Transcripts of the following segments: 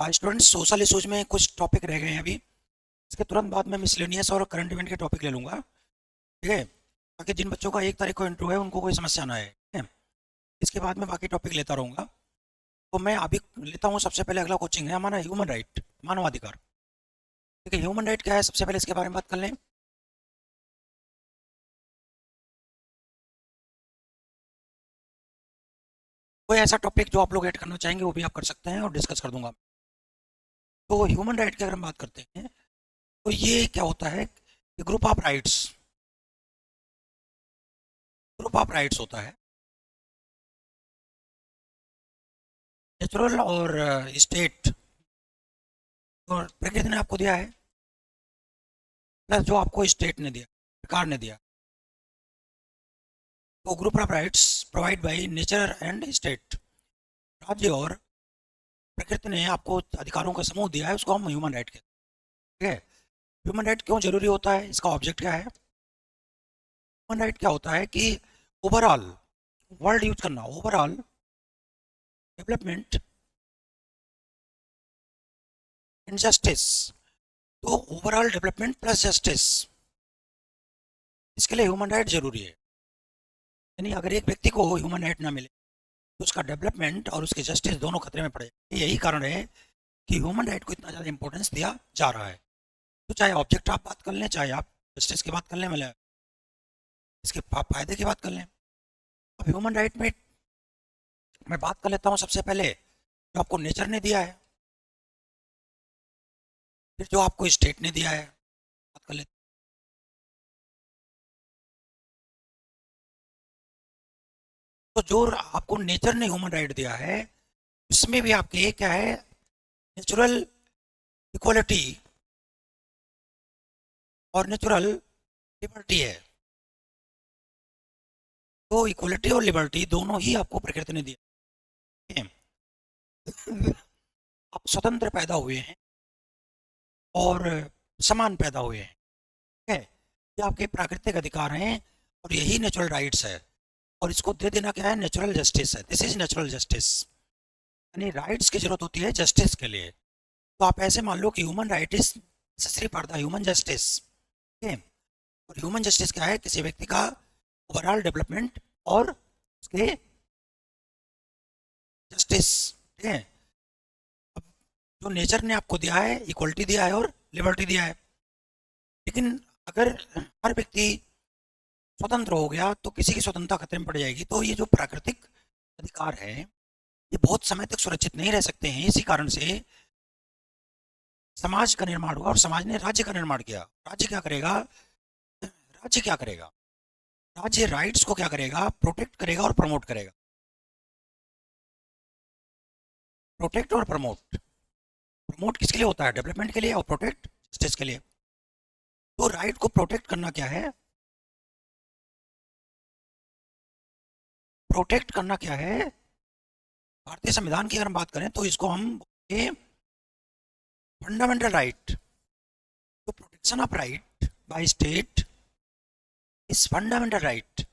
Students, social issues में कुछ topic रह गए हैं अभी। इसके तुरंत बाद मैं मिसलेनियस और करंट इवेंट के टॉपिक ले लूँगा, ठीक है, ताकि जिन बच्चों का 1 तारीख को इंटरव्यू है उनको कोई समस्या ना आए, ठीक है। इसके बाद मैं बाकी टॉपिक लेता रहूँगा। तो मैं अभी लेता हूँ, सबसे पहले अगला कोचिंग है हमारा ह्यूमन राइट, मानवाधिकार। ठीक है, ह्यूमन राइट क्या है, सबसे पहले इसके बारे में बात कर लें। कोई ऐसा टॉपिक जो आप लोग ऐड करना चाहेंगे वो भी आप कर सकते हैं और डिस्कस कर दूंगा। तो ह्यूमन राइट की अगर हम बात करते हैं तो ये क्या होता है कि ग्रुप ऑफ राइट्स होता है। नेचुरल और स्टेट और प्रकृति ने आपको दिया है, प्लस जो आपको स्टेट ने दिया, सरकार ने दिया। तो group of rights provide by nature and state, राज्य और प्रकृति ने आपको अधिकारों का समूह दिया है, उसको हम ह्यूमन राइट कहते हैं, ठीक है। ह्यूमन राइट क्यों जरूरी होता है, इसका ऑब्जेक्ट क्या है। ह्यूमन राइट क्या होता है कि ओवरऑल, वर्ड यूज करना, ओवरऑल डेवलपमेंट एंड जस्टिस। तो ओवरऑल डेवलपमेंट प्लस जस्टिस, इसके लिए ह्यूमन राइट जरूरी है। यानी अगर एक व्यक्ति को ह्यूमन राइट ना मिले तो उसका डेवलपमेंट और उसके जस्टिस दोनों खतरे में पड़े। यही कारण है कि ह्यूमन राइट को इतना ज़्यादा इंपॉर्टेंस दिया जा रहा है। तो चाहे ऑब्जेक्ट आप बात कर लें, चाहे आप जस्टिस की बात कर लें, मतलब इसके फायदे की बात कर लें। अब ह्यूमन राइट में मैं बात कर लेता हूँ सबसे पहले जो आपको नेचर ने दिया है, फिर जो आपको स्टेट ने दिया है, बात कर लेते हैं। तो जो आपको नेचर ने ह्यूमन राइट दिया है उसमें भी आपके क्या है, नेचुरल इक्वलिटी और नेचुरल लिबर्टी है। तो इक्वलिटी और लिबर्टी दोनों ही आपको प्रकृति ने दिया है। आप स्वतंत्र पैदा हुए हैं और समान पैदा हुए हैं, ठीक है। ये आपके प्राकृतिक अधिकार हैं और यही नेचुरल राइट्स है। और इसको दे देना क्या है, नेचुरल जस्टिस है। This is natural justice. यानी राइट्स की जरूरत होती है जस्टिस के लिए। तो आप ऐसे मान लो कि human right is necessary for the human justice, ठीक है। और ह्यूमन जस्टिस क्या है, किसी व्यक्ति का ओवरऑल डेवलपमेंट और उसके जस्टिस, ठीक है। अब जो नेचर ने आपको दिया है, इक्वलिटी दिया है और लिबर्टी दिया है, लेकिन अगर हर व्यक्ति स्वतंत्र हो गया तो किसी की स्वतंत्रता खतरे में पड़ जाएगी। तो ये जो प्राकृतिक अधिकार है ये बहुत समय तक सुरक्षित नहीं रह सकते हैं। इसी कारण से समाज का निर्माण हुआ और समाज ने राज्य का निर्माण किया। राज्य क्या करेगा, राज्य क्या करेगा, राज्य राइट्स को क्या करेगा, प्रोटेक्ट करेगा और प्रमोट करेगा। प्रोटेक्ट और प्रमोट, प्रमोट किसके लिए होता है, डेवलपमेंट के लिए, और प्रोटेक्ट जस्टिस के लिए। तो राइट को प्रोटेक्ट करना क्या है, प्रोटेक्ट करना क्या है, भारतीय संविधान की अगर हम बात करें तो इसको हम फंडामेंटल राइट। तो protection of right by state is fundamental right.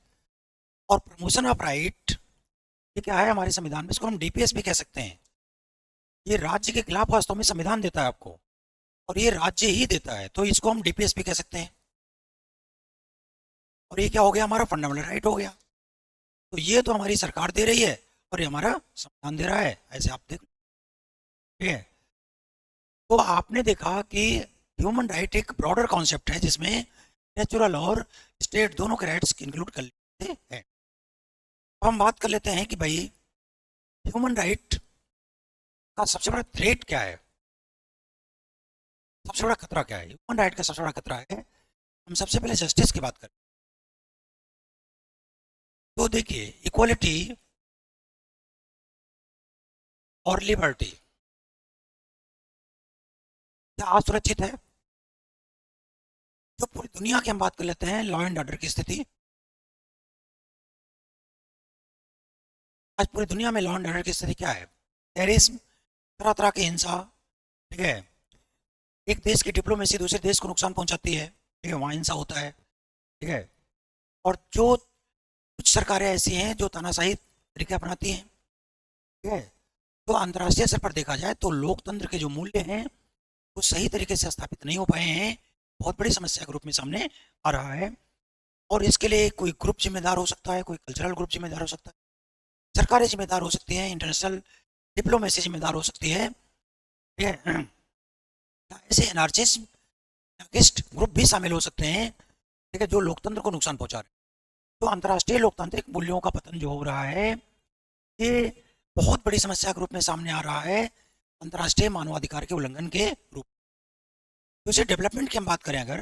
और प्रमोशन ऑफ राइट ये क्या है हमारे संविधान में, इसको हम डीपीएस भी कह सकते हैं। ये राज्य के खिलाफ वास्तव में संविधान देता है आपको, और ये राज्य ही देता है, तो इसको हम डीपीएस भी कह सकते हैं। और ये क्या हो गया, हमारा फंडामेंटल राइट हो गया। तो ये तो हमारी सरकार दे रही है और ये हमारा संविधान दे रहा है, ऐसे आप देख, ठीक है। तो आपने देखा कि ह्यूमन राइट एक ब्रॉडर कॉन्सेप्ट है जिसमें नेचुरल और स्टेट दोनों के राइट्स इंक्लूड कर लेते हैं। अब हम बात कर लेते हैं कि भाई ह्यूमन राइट का सबसे बड़ा थ्रेट क्या है, सबसे बड़ा खतरा क्या है। ह्यूमन राइट का सबसे बड़ा खतरा है, हम सबसे पहले जस्टिस की बात करें तो देखिए, इक्वलिटी और लिबर्टी क्या असुरक्षित है। जो पूरी दुनिया की हम बात कर लेते हैं लॉ एंड ऑर्डर की स्थिति, आज पूरी दुनिया में लॉ एंड ऑर्डर की स्थिति क्या है, टेररिज्म, तरह तरह की हिंसा, ठीक है। एक देश की डिप्लोमेसी दूसरे देश को नुकसान पहुंचाती है, ठीक है, वहाँ हिंसा होता है, ठीक है। और जो कुछ सरकारें ऐसी हैं जो तानाशाही तरीके अपनाती हैं, ठीक है। तो अंतर्राष्ट्रीय स्तर पर देखा जाए तो लोकतंत्र के जो मूल्य हैं वो सही तरीके से स्थापित नहीं हो पाए हैं, बहुत बड़ी समस्या के रूप में सामने आ रहा है। और इसके लिए कोई ग्रुप जिम्मेदार हो सकता है, कोई कल्चरल ग्रुप जिम्मेदार हो सकता है, सरकारें जिम्मेदार हो सकती हैं, इंटरनेशनल डिप्लोमेसी जिम्मेदार हो सकती है, ये ऐसे एनार्चिस्ट ग्रुप भी शामिल हो सकते हैं, ठीक है, जो लोकतंत्र को नुकसान पहुंचा रहे हैं। तो अंतर्राष्ट्रीय लोकतांत्रिक मूल्यों का पतन जो हो रहा है ये बहुत बड़ी समस्या के रूप में सामने आ रहा है, अंतर्राष्ट्रीय मानवाधिकार के उल्लंघन के रूप। तो इसे डेवलपमेंट की हम बात करें अगर,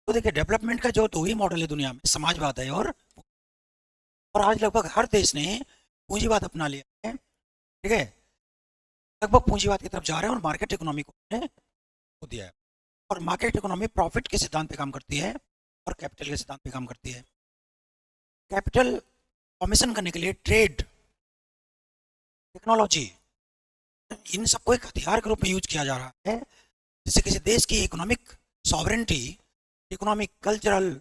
तो देखिए डेवलपमेंट का जो दो ही मॉडल है दुनिया में, समाजवाद है और आज लगभग हर देश ने पूंजीवाद अपना लिया है, ठीक है, लगभग पूंजीवाद की तरफ जा रहे हैं और मार्केट इकोनॉमी को खो दिया है। और मार्केट इकोनॉमी प्रॉफिट के सिद्धांत पे काम करती है और कैपिटल के सिद्धांत पे काम करती है। कैपिटल फॉर्मेशन करने के लिए ट्रेड, टेक्नोलॉजी, इन सबको एक हथियार के रूप में यूज किया जा रहा है, जिससे किसी देश की economic sovereignty, economic cultural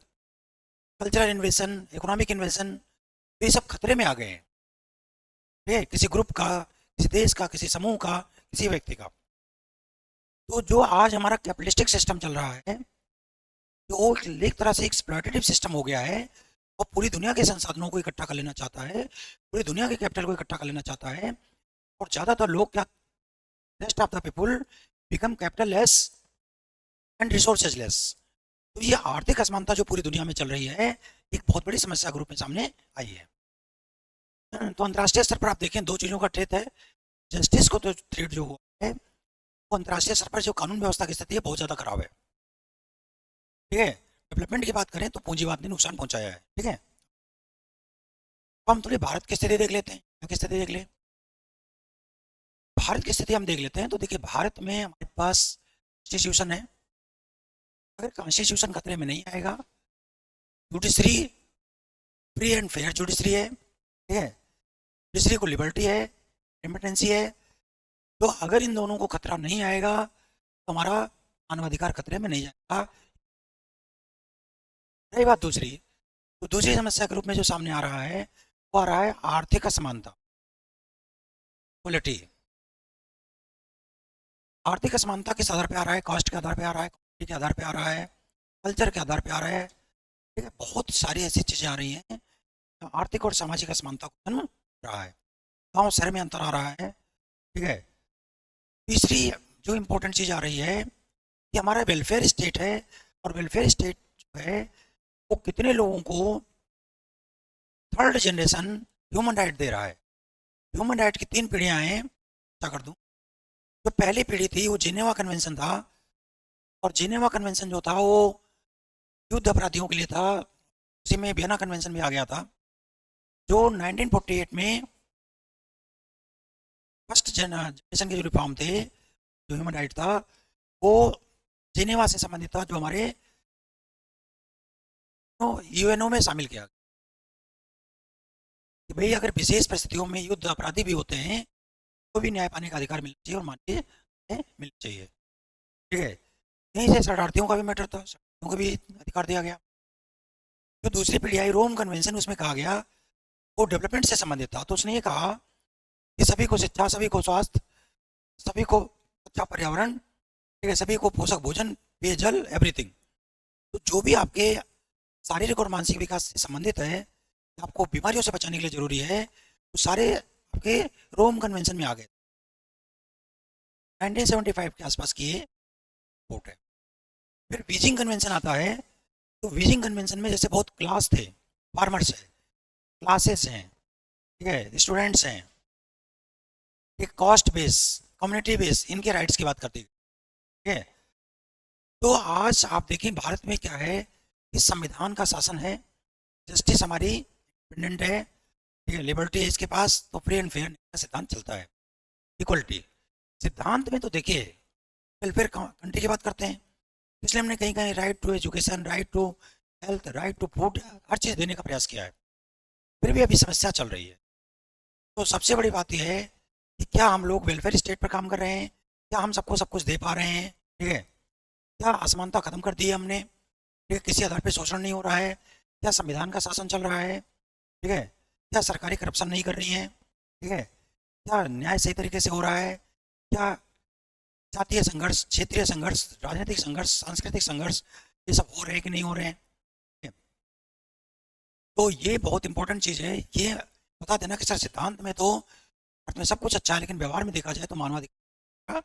इन्वेशन, economic इन्वेशन, तो ये सब खतरे में आ गए हैं, ठीक है, किसी ग्रुप का, किसी देश का, किसी समूह का, किसी व्यक्ति का। तो जो आज हमारा कैपिटलिस्टिक सिस्टम चल रहा है, जो एक तरह से एक्सप्लॉयटेटिव सिस्टम हो गया है और पूरी दुनिया के संसाधनों को इकट्ठा कर लेना चाहता है, पूरी दुनिया के कैपिटल को इकट्ठा कर लेना चाहता है, और ज़्यादातर लोग क्या, rest of the people become capital less and resources less. तो ये आर्थिक असमानता जो पूरी दुनिया में चल रही है एक बहुत बड़ी समस्या के रूप में सामने आई है। तो अंतर्राष्ट्रीय स्तर पर आप देखें दो चीज़ों का थ्रेट है, जस्टिस को तो थ्रेट जो हुआ है वो अंतर्राष्ट्रीय स्तर पर जो कानून व्यवस्था की स्थिति है बहुत ज़्यादा खराब है, ठीक है। डेवलपमेंट की बात करें तो पूंजीवाद ने नुकसान पहुंचाया है, ठीक है। तो हम थोड़ी भारत की स्थिति देख लेते हैं, क्या की स्थिति देख ले, भारत की स्थिति हम देख लेते हैं। तो देखिए भारत में हमारे पास कॉन्स्टिट्यूशन है, अगर कॉन्स्टिट्यूशन खतरे में नहीं आएगा, judiciary free and fair judiciary है, ठीक है, जुडिशरी को लिबर्टी है, इंडिपेंडेंसी है, तो अगर इन दोनों को खतरा नहीं आएगा तो हमारा मानवाधिकार खतरे में नहीं जाएगा। रही बात दूसरी, तो दूसरी समस्या के रूप में जो सामने आ रहा है वो आ रहा है आर्थिक असमानता, क्वालिटी। आर्थिक असमानता किस आधार पे आ रहा है, कास्ट के आधार पे आ रहा है, कम्युनिटी के आधार पे आ रहा है, कल्चर के आधार पे आ रहा है, ठीक है, बहुत सारी ऐसी चीज़ें आ रही हैं, आर्थिक और सामाजिक असमानता को जन्म रहा है, गाँव शहर में अंतर आ रहा है, ठीक है। तीसरी जो इम्पोर्टेंट चीज़ आ रही है कि हमारा वेलफेयर स्टेट है, और वेलफेयर स्टेट जो है वो कितने लोगों को third generation human right they रहा है। ह्यूमन राइट की 3 पीढ़ियाँ हैं, क्या कर दूँ। जो पहली पीढ़ी थी वो जिनेवा कन्वेंशन था, और जिनेवा कन्वेंशन जो था वो युद्ध अपराधियों के लिए था, उसी में वियना कन्वेंशन भी आ गया था। जो 1948 में फर्स्ट जनरेशन के जो रिफॉर्म थे, जो ह्यूमन राइट था, वो जिनेवा से संबंधित था, जो हमारे यूएनओ में शामिल किया कि भाई अगर विशेष परिस्थितियों में युद्ध अपराधी भी होते हैं तो भी न्याय पाने का अधिकार मिलना चाहिए और मान्य मिलना चाहिए, ठीक है। यहीं से शरणार्थियों का भी मैटर था, शरणार्थियों को भी अधिकार दिया गया। जो दूसरी पीढ़ी आई रोम कन्वेंशन, उसमें कहा गया वो डेवलपमेंट से संबंधित था, तो उसने ये कहा कि सभी को शिक्षा, सभी को स्वास्थ्य, सभी को अच्छा पर्यावरण, ठीक है, सभी को पोषक भोजन, पेयजल, एवरीथिंग। तो जो भी आपके शारीरिक और मानसिक विकास से संबंधित है, आपको बीमारियों से बचाने के लिए जरूरी है, तो सारे आपके रोम कन्वेंशन में आ गए। 1975 के आसपास की ये रिपोर्ट है। फिर बीजिंग कन्वेंशन आता है, तो बीजिंग कन्वेंशन में जैसे बहुत क्लास थे, फार्मर्स है, क्लासेस हैं, ठीक है, स्टूडेंट्स हैं, एक कॉस्ट बेस, कम्युनिटी बेस, इनके राइट्स की बात करती है, ठीक है। तो आज आप देखें भारत में क्या है, इस संविधान का शासन है, जस्टिस हमारी इंडिपेंडेंट है, ठीक है, लिबर्टी है इसके पास, तो फ्री एंड फेयर का सिद्धांत चलता है, इक्वलिटी। सिद्धांत में तो देखिए वेलफेयर कंट्री की बात करते हैं, इसलिए हमने कहीं कहीं right to education, right to health, right to food, हर चीज़ देने का प्रयास किया है, फिर भी अभी समस्या चल रही है। तो सबसे बड़ी बात यह है कि क्या हम लोग वेलफेयर स्टेट पर काम कर रहे हैं, क्या हम सबको सब कुछ दे पा रहे हैं, ठीक है, क्या असमानता खत्म कर दी है हमने, ठीक है, किसी आधार पर शोषण नहीं हो रहा है, क्या संविधान का शासन चल रहा है, ठीक है, क्या सरकारी करप्शन नहीं कर रही है, ठीक है, क्या न्याय सही तरीके से हो रहा है, क्या जातीय संघर्ष, क्षेत्रीय संघर्ष, राजनीतिक संघर्ष, सांस्कृतिक संघर्ष, ये सब हो रहे हैं कि नहीं हो रहे हैं। तो ये बहुत इंपॉर्टेंट चीज़ है, ये बता देना कि सर सिद्धांत में तो अर्थ में सब कुछ अच्छा है, लेकिन व्यवहार में देखा जाए तो मानवाधिकार का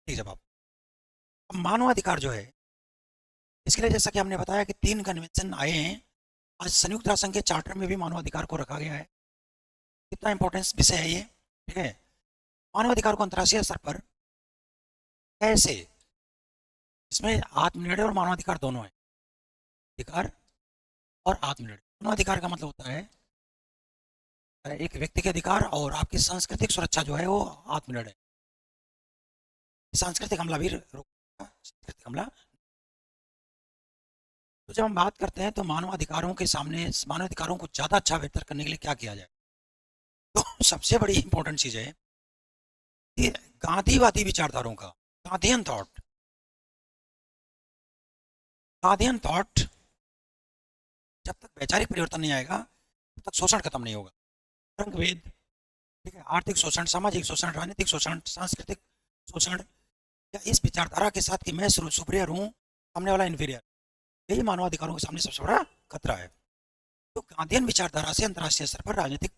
ठीक जवाब। अब मानवाधिकार जो है, इसके लिए जैसा कि हमने बताया कि 3 कन्वेंशन आए हैं। आज संयुक्त राष्ट्र संघ के चार्टर में भी मानवाधिकार को रखा गया है। कितना इंपॉर्टेंस विषय है ये, ठीक है। मानवाधिकार को अंतर्राष्ट्रीय स्तर पर कैसे, इसमें आत्मनिर्भर और मानवाधिकार दोनों है। अधिकार और आत्मनिर्भर, मानवाधिकार का मतलब होता है एक व्यक्ति के अधिकार और आपकी सांस्कृतिक सुरक्षा जो है वो आत्मनिर्भर है। सांस्कृतिक हमला भी रोकेगा, सांस्कृतिक हमला। तो जब हम बात करते हैं तो मानवाधिकारों के सामने मानवाधिकारों को ज़्यादा अच्छा बेहतर करने के लिए क्या किया जाए, तो सबसे बड़ी इंपॉर्टेंट चीज़ है कि गांधीवादी विचारधाराओं का, गांधीयन थॉट, गांधीयन थॉट, जब तक वैचारिक परिवर्तन नहीं आएगा तब तक शोषण खत्म नहीं होगा। रंग भेद, ठीक है, आर्थिक शोषण, सामाजिक शोषण, राजनीतिक शोषण, सांस्कृतिक शोषण, या इस विचारधारा के साथ कि मैं सुपीरियर हूँ, सामने वाला इन्फीरियर, यही मानवाधिकारों के सामने सबसे बड़ा खतरा है। तो गांधीयन विचारधारा से अंतर्राष्ट्रीय स्तर पर राजनीतिक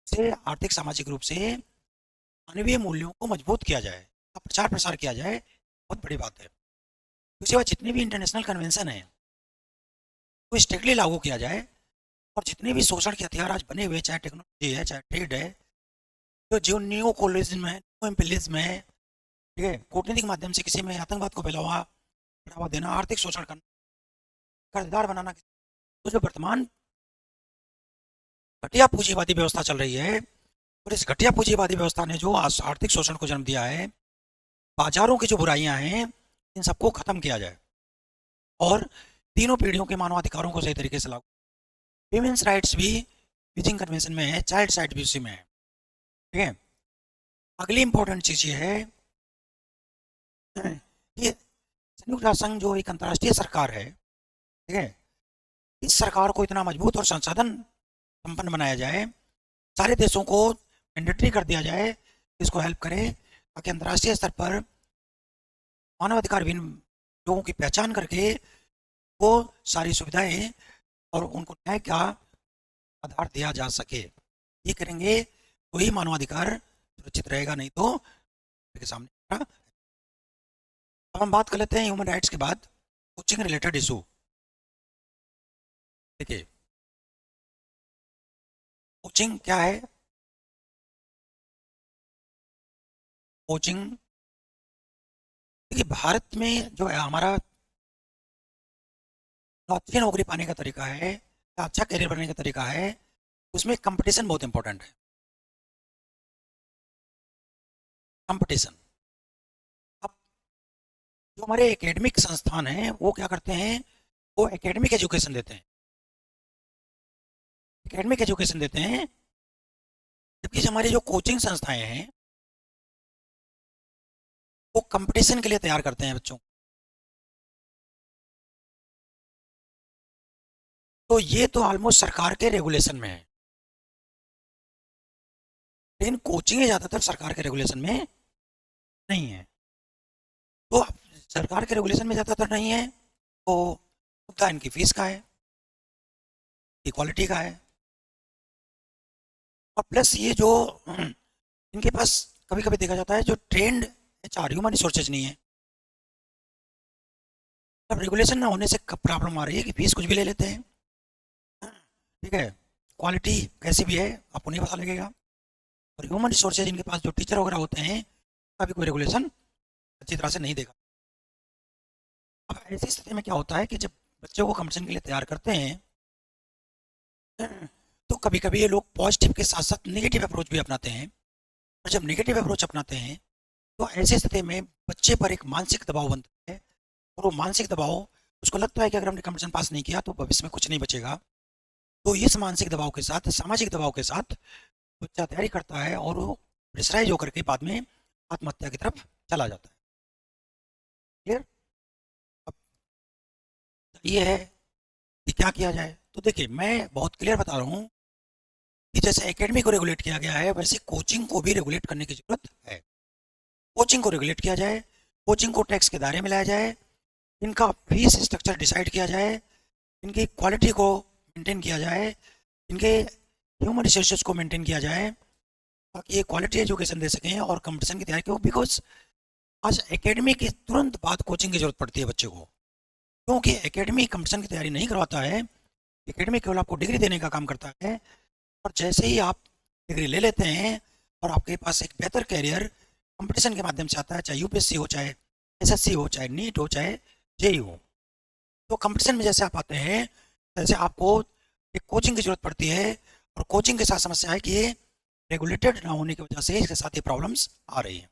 से आर्थिक सामाजिक रूप से मानवीय मूल्यों को मजबूत किया जाए, का प्रचार प्रसार किया जाए, बहुत बड़ी बात है। दूसरी बात, जितने भी इंटरनेशनल कन्वेंशन हैं वो स्ट्रिक्टली लागू किया जाए, और जितने भी शोषण के हथियार आज बने हुए, चाहे टेक्नोलॉजी है, चाहे ट्रेड है, तो जो न्यू कोलोनिज्म है, न्यू इम्पीरियलिज्म है, ठीक है, कूटनीतिक माध्यम से किसी में आतंकवाद को बढ़ावा देना, आर्थिक शोषण करना, कर्जदार बनाना, तो जो वर्तमान घटिया पूंजीवादी व्यवस्था चल रही है, और इस घटिया पूंजीवादी व्यवस्था ने जो आर्थिक शोषण को जन्म दिया है, बाजारों की जो बुराइयां हैं, इन सबको खत्म किया जाए और तीनों पीढ़ियों के मानवाधिकारों को सही तरीके से लागू। ह्यूमन राइट्स भी बीजिंग कन्वेंशन में है, चाइल्ड राइट्स भी उसी में है, ठीक है। अगली इंपॉर्टेंट चीज ये है कि संयुक्त राष्ट्र संघ जो एक अंतर्राष्ट्रीय सरकार है, ठीक है, इस सरकार को इतना मजबूत और संसाधन संपन्न बनाया जाए, सारे देशों को मैंडेटरी कर दिया जाए, इसको हेल्प करे, ताकि अंतर्राष्ट्रीय स्तर पर मानवाधिकार विहीन लोगों की पहचान करके वो सारी सुविधाएं और उनको न्याय का आधार दिया जा सके। ये करेंगे तो ही मानवाधिकार सुरक्षित रहेगा, नहीं तो के सामने। अब हम बात कर लेते हैं ह्यूमन राइट्स के बाद कोचिंग रिलेटेड इशू। देखिए, कोचिंग क्या है? कोचिंग, देखिए भारत में जो है हमारा अच्छी नौकरी पाने का तरीका है या अच्छा करियर बनने का तरीका है, उसमें कंपटीशन बहुत इंपॉर्टेंट है। कंपटीशन, अब जो हमारे एकेडमिक संस्थान हैं वो क्या करते हैं, वो एकेडमिक एजुकेशन देते हैं, एकेडमिक एजुकेशन देते हैं, जबकि हमारी जो कोचिंग संस्थाएं हैं वो कंपटीशन के लिए तैयार करते हैं बच्चों। तो ये तो ऑलमोस्ट सरकार के रेगुलेशन में है, लेकिन कोचिंग ज़्यादातर सरकार के रेगुलेशन में नहीं है। तो अब सरकार के रेगुलेशन में ज़्यादातर नहीं है, तो मुद्दा इनकी फीस का है, इक्वालिटी का है, और प्लस ये जो इनके पास कभी कभी देखा जाता है जो ट्रेंड एचआर ह्यूमन रिसोर्सेज नहीं है। अब रेगुलेशन ना होने से कब प्रॉब्लम आ रही है कि फीस कुछ भी ले लेते हैं, ठीक है, क्वालिटी कैसी भी है आपको नहीं पता लगेगा, और ह्यूमन रिसोर्सेज इनके पास जो टीचर वगैरह होते हैं का भी कोई रेगुलेशन अच्छी तरह से नहीं देगा। अब ऐसी स्थिति में क्या होता है कि जब बच्चों को कंपटीशन के लिए तैयार करते हैं तो कभी कभी ये लोग पॉजिटिव के साथ साथ नेगेटिव अप्रोच भी अपनाते हैं, और जब नेगेटिव अप्रोच अपनाते हैं तो ऐसी स्थिति में बच्चे पर एक मानसिक दबाव बनता है, और वो मानसिक दबाव, उसको लगता है कि अगर हमने कंपटीशन पास नहीं किया तो भविष्य में कुछ नहीं बचेगा। तो इस मानसिक दबाव के साथ, सामाजिक दबाव के साथ बच्चा तैयारी करता है और वो प्रेशराइज होकर के बाद में आत्महत्या की तरफ चला जाता है। क्लियर? अब ये है कि क्या किया जाए। तो देखिए मैं बहुत क्लियर बता रहा हूँ कि जैसे एकेडमी को रेगुलेट किया गया है, वैसे कोचिंग को भी रेगुलेट करने की जरूरत है। कोचिंग को रेगुलेट किया जाए, कोचिंग को टैक्स के दायरे में लाया जाए, इनका फीस स्ट्रक्चर डिसाइड किया जाए, इनकी क्वालिटी को मेंटेन किया जाए, इनके ह्यूमन रिसोर्सेज को मेंटेन किया जाए, ताकि ये क्वालिटी एजुकेशन दे सकें और कंपटीशन की तैयारी क्यों, बिकॉज आज एकेडमी के तुरंत बाद कोचिंग की जरूरत पड़ती है बच्चे को, क्योंकि एकेडमी कंपटीशन की तैयारी नहीं करवाता है। एकेडमी केवल आपको डिग्री देने का काम करता है, और जैसे ही आप डिग्री ले लेते हैं और आपके पास एक बेहतर कैरियर कंपटीशन के माध्यम से आता है, चाहे यूपीएससी हो, चाहे एसएससी हो, चाहे नीट हो, चाहे जेई हो, तो कंपटीशन में जैसे आप आते हैं जैसे आपको एक कोचिंग की जरूरत पड़ती है, और कोचिंग के साथ समस्या है कि ये रेगुलेटेड ना होने की वजह से इसके साथ ये प्रॉब्लम्स आ रही हैं।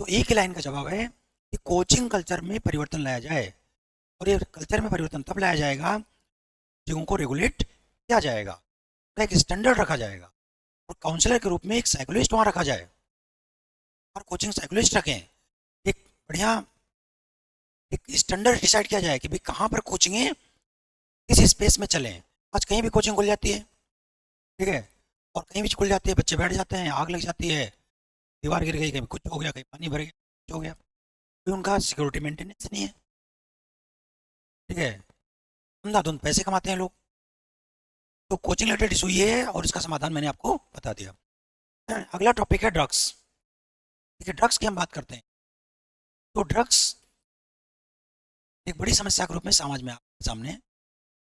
तो एक ही लाइन का जवाब है कि कोचिंग कल्चर में परिवर्तन लाया जाए, और ये कल्चर में परिवर्तन तब लाया जाएगा जगहों को रेगुलेट किया जाएगा, एक स्टैंडर्ड रखा जाएगा, और काउंसलर के रूप में एक साइकोलॉजिस्ट वहाँ रखा जाए, और कोचिंग साइकोलॉजिस्ट रखें, एक बढ़िया एक स्टैंडर्ड डिसाइड किया जाए कि भाई कहाँ पर कोचिंगें किस स्पेस में चलें। आज कहीं भी कोचिंग खुल जाती है, ठीक है, और कहीं भी खुल जाती है, बच्चे बैठ जाते हैं, आग लग जाती है, दीवार गिर गई, कहीं कुछ हो गया, कहीं पानी भर गया, कुछ हो गया, कोई उनका सिक्योरिटी मेंटेनेंस नहीं है, ठीक है, अंधाधुंध पैसे कमाते हैं लोग। तो कोचिंग रिलेटेड इशू ये है, और इसका समाधान मैंने आपको बता दिया। अगला टॉपिक है ड्रग्स। ठीक है, ड्रग्स की हम बात करते हैं। तो ड्रग्स एक बड़ी समस्या के रूप में समाज में आपके सामने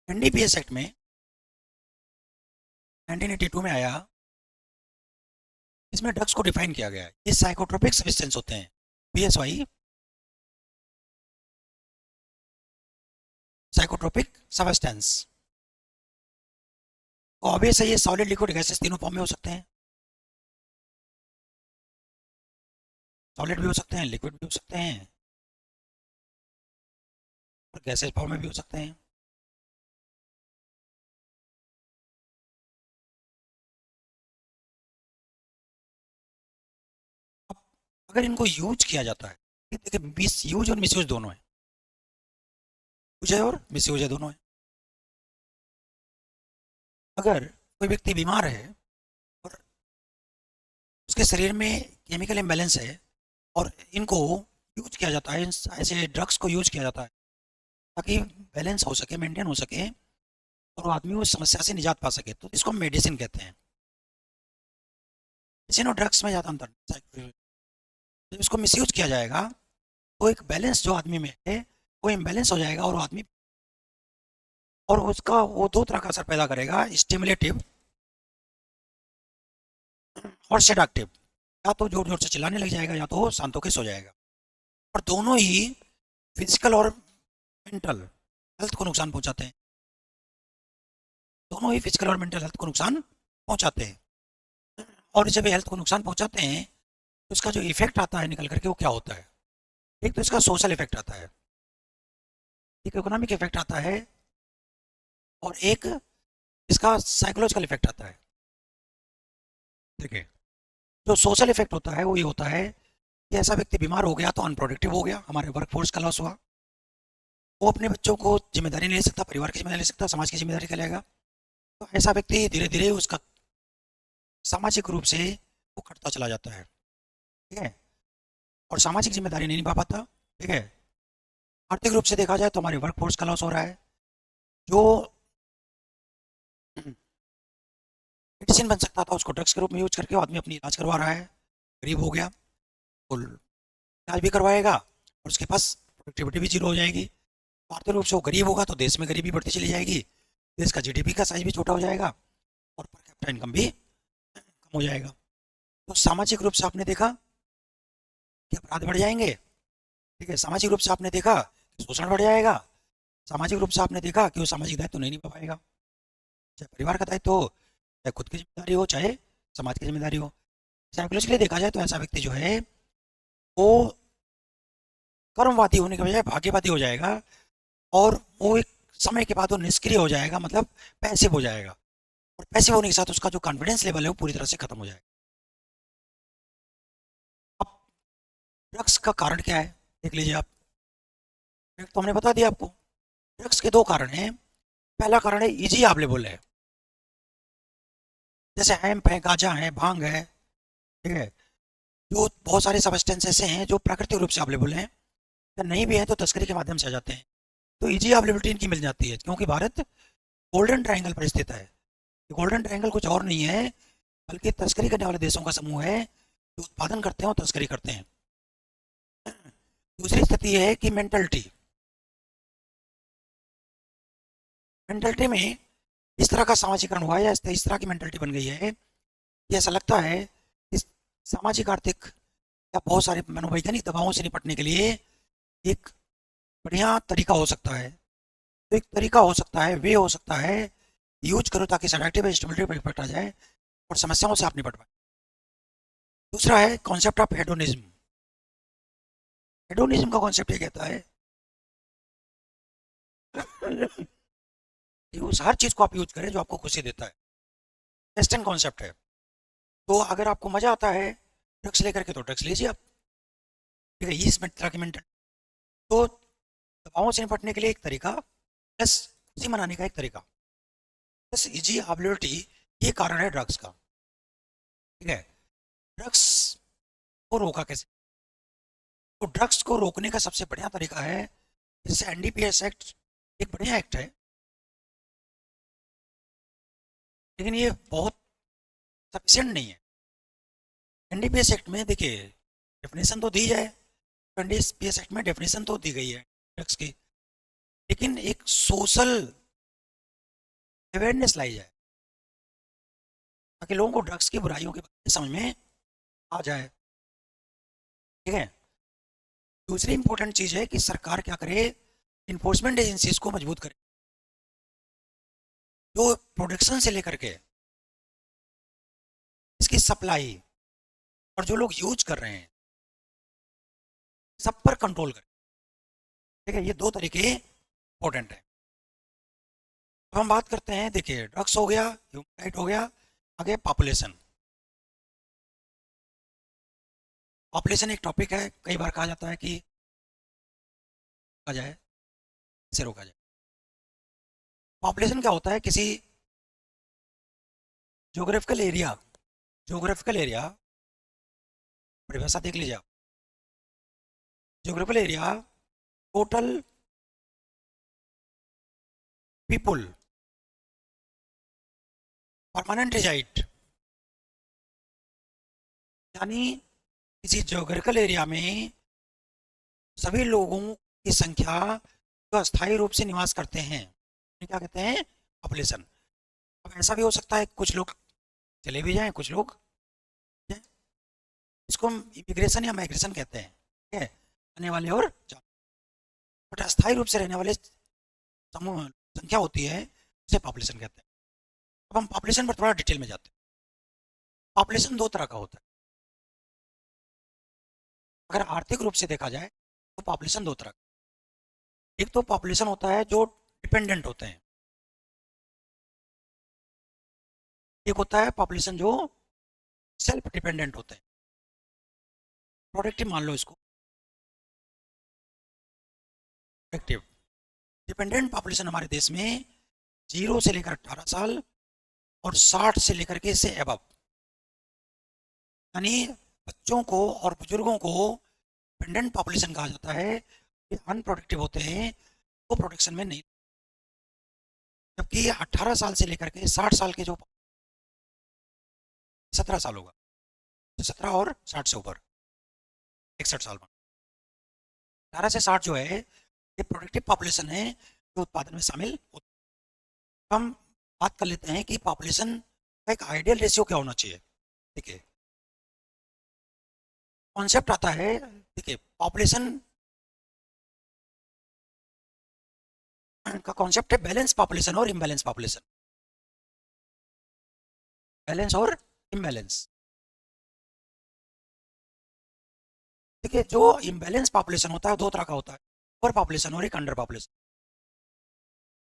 एनडीपीएस एक्ट में 1982 में आया, इसमें ड्रग्स को डिफाइन किया गया है। ये साइकोट्रोपिक सब्सटेंस होते हैं, पीएसवाई, साइकोट्रोपिक सब्सटेंस। ऑब्वियस है ये सॉलिड, लिक्विड, गैसेस तीनों फॉर्म में हो सकते हैं। सॉलिड भी हो सकते हैं, लिक्विड भी हो सकते हैं, और गैसेस फॉर्म में भी हो सकते हैं। अब अगर इनको यूज किया जाता है, देखिए मिस यूज और मिसयूज दोनों है, यूज है और मिसयूज है, दोनों है। अगर कोई व्यक्ति बीमार है और उसके शरीर में केमिकल इम्बैलेंस है, और इनको यूज किया जाता है, ऐसे ड्रग्स को यूज किया जाता है ताकि बैलेंस हो सके, मेंटेन हो सके, और वो आदमी उस समस्या से निजात पा सके, तो इसको मेडिसिन कहते हैं। मेडिसिन और ड्रग्स में ज़्यादा अंतर नहीं। जब इसको मिसयूज किया जाएगा तो एक बैलेंस जो आदमी में है वो इम्बैलेंस हो जाएगा, और वो आदमी, और उसका वो दो तरह का असर पैदा करेगा, स्टिमुलेटिव और सेडाक्टिव। या तो जोर जोर से चिल्लाने लग जाएगा, या तो शांत होकर सो जाएगा, और दोनों ही फिजिकल और मेंटल हेल्थ को नुकसान पहुंचाते हैं। दोनों ही फिजिकल और मेंटल हेल्थ को नुकसान पहुंचाते हैं। और जब ये हेल्थ को नुकसान पहुंचाते हैं तो इसका जो इफेक्ट आता है निकल करके वो क्या होता है, एक तो इसका सोशल इफेक्ट आता है, एक इकोनॉमिक इफेक्ट आता है, और एक इसका साइकोलॉजिकल इफेक्ट आता है। ठीक है, जो सोशल इफेक्ट होता है वो ये होता है कि ऐसा व्यक्ति बीमार हो गया तो अनप्रोडक्टिव हो गया, हमारे वर्क फोर्स का लॉस हुआ, वो अपने बच्चों को जिम्मेदारी नहीं ले सकता, परिवार की जिम्मेदारी ले सकता, समाज की जिम्मेदारी क्या लेगा। तो ऐसा व्यक्ति धीरे धीरे उसका सामाजिक रूप से वो कटता चला जाता है, ठीक है, और सामाजिक जिम्मेदारी नहीं निभा पाता। ठीक है, आर्थिक रूप से देखा जाए तो हमारे वर्क फोर्स का लॉस हो रहा है। जो मेडिसिन बन सकता था उसको ड्रग्स के रूप में यूज करके वो आदमी अपनी इलाज करवा रहा है, गरीब हो गया, तो इलाज भी करवाएगा, और उसके पास प्रोडक्टिविटी भी जीरो हो जाएगी। आर्थिक रूप से वो गरीब होगा तो देश में गरीबी बढ़ती चली जाएगी, देश का जीडीपी का साइज भी छोटा हो जाएगा, और पर कैपिटा इनकम भी कम हो जाएगा। तो सामाजिक रूप से आपने देखा कि अपराध बढ़ जाएंगे, ठीक है, सामाजिक रूप से आपने देखा कि शोषण बढ़ जाएगा, सामाजिक रूप से आपने देखा कि वो सामाजिक दायित्व तो नहीं निभा पाएगा, चाहे परिवार का दायित्व हो, चाहे खुद की जिम्मेदारी हो, चाहे समाज की जिम्मेदारी हो। साइकोलॉजिकली देखा जाए तो ऐसा व्यक्ति जो है वो कर्मवादी होने के बजाय भाग्यवादी हो जाएगा, और वो एक समय के बाद वो निष्क्रिय हो जाएगा, मतलब पैसिव हो जाएगा, और पैसिव होने के साथ उसका जो कॉन्फिडेंस लेवल है वो पूरी तरह से खत्म हो जाएगा। अब ड्रग्स का कारण क्या है देख लीजिए आप। एक तो हमने बता दिया आपको, ड्रग्स के दो कारण हैं। पहला कारण है इजी अवेलेबल है, जैसे हैम्प है, गांजा है, भांग है, ठीक है, जो बहुत सारे सब्सटेंस ऐसे हैं जो प्राकृतिक रूप से अवेलेबल हैं, या नहीं भी हैं तो तस्करी के माध्यम से आ जाते हैं। तो इजी अवेलेबिलिटी इनकी मिल जाती है क्योंकि भारत गोल्डन ट्रायंगल पर स्थित है। गोल्डन ट्रायंगल कुछ और नहीं है बल्कि तस्करी करने वाले देशों का समूह है जो उत्पादन करते हैं और तस्करी करते हैं। दूसरी स्थिति है कि मेंटलिटी। मेंटलिटी में इस तरह का सामाजिकरण हुआ है या इस तरह की मेंटलिटी बन गई है कि ऐसा लगता है कि सामाजिक, आर्थिक या बहुत सारे मनोवैज्ञानिक दबावों से निपटने के लिए एक बढ़िया तरीका हो सकता है। तो एक तरीका हो सकता है, वे हो सकता है, यूज करो ताकि सडक्टिव स्टेबिलिटी पर इफेक्ट आ जाए और समस्याओं से आप निपट पाए। दूसरा है कॉन्सेप्ट ऑफ हेडोनिज्म। हेडोनिज्म का कॉन्सेप्ट ये कहता है कि उस हर चीज को आप यूज करें जो आपको खुशी देता है। वेस्टर्न कॉन्सेप्ट है। तो अगर आपको मजा आता है ड्रग्स लेकर के तो ड्रग्स लीजिए आप, ठीक है, ये इस तरह की मेंटल। तो दवाओं से निपटने के लिए एक तरीका प्लस खुशी मनाने का एक तरीका प्लस इजी अवेलेबिलिटी, ये कारण है ड्रग्स का, ठीक है। ड्रग्स को रोका कैसे? तो ड्रग्स को रोकने का सबसे बढ़िया तरीका है, जैसे एनडीपीएस एक्ट एक बढ़िया एक्ट है, लेकिन ये बहुत सफिशिएंट नहीं है। एनडीपीएस एक्ट में देखिए डेफिनेशन तो दी जाए, एनडीपीएस एक्ट में डेफिनेशन तो दी गई है ड्रग्स की, लेकिन एक सोशल अवेयरनेस लाई जाए ताकि लोगों को ड्रग्स की बुराइयों के बारे में समझ में आ जाए, ठीक है। दूसरी इंपॉर्टेंट चीज है कि सरकार क्या करे, इन्फोर्समेंट एजेंसीज को मजबूत करे, जो प्रोडक्शन से लेकर के इसकी सप्लाई और जो लोग यूज कर रहे हैं सब पर कंट्रोल करे, ठीक है। ये दो तरीके इंपॉर्टेंट है। अब हम बात करते हैं, देखिए ड्रग्स हो गया, ह्यूमन राइट हो गया, आगे पॉपुलेशन। पॉपुलेशन एक टॉपिक है, कई बार कहा जाता है कि रोका जाए, इसे रोका जाए। पॉपुलेशन क्या होता है? किसी ज्योग्राफिकल एरिया परिभाषा देख लीजिए आप। Geographical area total people permanent reside, यानी किसी ज्योग्राफिकल एरिया में सभी लोगों की संख्या जो अस्थायी रूप से निवास करते हैं, क्या कहते हैं? पॉपुलेशन। अब ऐसा भी हो सकता है कुछ लोग चले भी जाएं, कुछ लोग जाएं। इसको हम इमिग्रेशन या माइग्रेशन कहते हैं, ठीक है, आने वाले और जाने। बट अस्थायी रूप से रहने वाले समूह संख्या होती है उसे पॉपुलेशन कहते हैं। अब हम पॉपुलेशन पर थोड़ा डिटेल में जाते हैं। पॉपुलेशन दो तरह का होता है। अगर आर्थिक रूप से देखा जाए तो पॉपुलेशन दो तरह का। एक तो पॉपुलेशन होता है जो डिपेंडेंट होते हैं, एक होता है पॉपुलेशन जो सेल्फ डिपेंडेंट होते हैं। प्रोडक्टिव मान लो इसको, प्रोडक्टिव। डिपेंडेंट पॉपुलेशन हमारे देश में 0 से लेकर 18 साल और 60 से लेकर के से एबव, यानी बच्चों को और बुजुर्गों को डिपेंडेंट पॉपुलेशन कहा जाता है। ये अनप्रोडक्टिव होते हैं, वो प्रोडक्शन में नहीं। जबकि 18 साल से लेकर के 60 साल के जो 17 साल होगा, तो 17 और 60 से ऊपर 61 साल में 18 से 60 जो है ये प्रोडक्टिव पॉपुलेशन है जो उत्पादन में शामिल होती है। हम बात कर लेते हैं कि पॉपुलेशन का एक आइडियल रेशियो क्या होना चाहिए। देखिए कॉन्सेप्ट आता है, देखिए पॉपुलेशन का कॉन्सेप्ट है बैलेंस पॉपुलेशन और इम्बैलेंस पॉपुलेशन। बैलेंस और इम्बैलेंस। देखिए जो इम्बैलेंस पॉपुलेशन होता है दो तरह का होता है, ओवर पॉपुलेशन और एक अंडर पॉपुलेशन।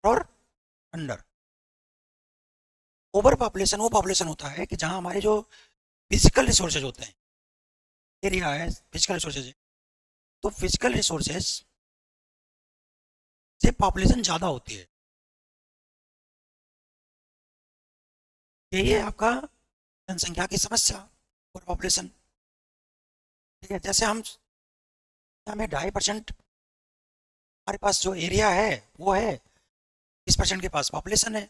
और अंडर ओवर पॉपुलेशन वो पॉपुलेशन होता है कि जहां हमारे जो फिजिकल रिसोर्सेज होते हैं, एरिया है, फिजिकल रिसोर्सेज है, तो फिजिकल रिसोर्सेज से पॉपुलेशन ज़्यादा होती है। यही है आपका जनसंख्या की समस्या और पॉपुलेशन। ठीक है, जैसे हमें 2.5% हमारे पास जो एरिया है वो है, 20% के पास पॉपुलेशन है।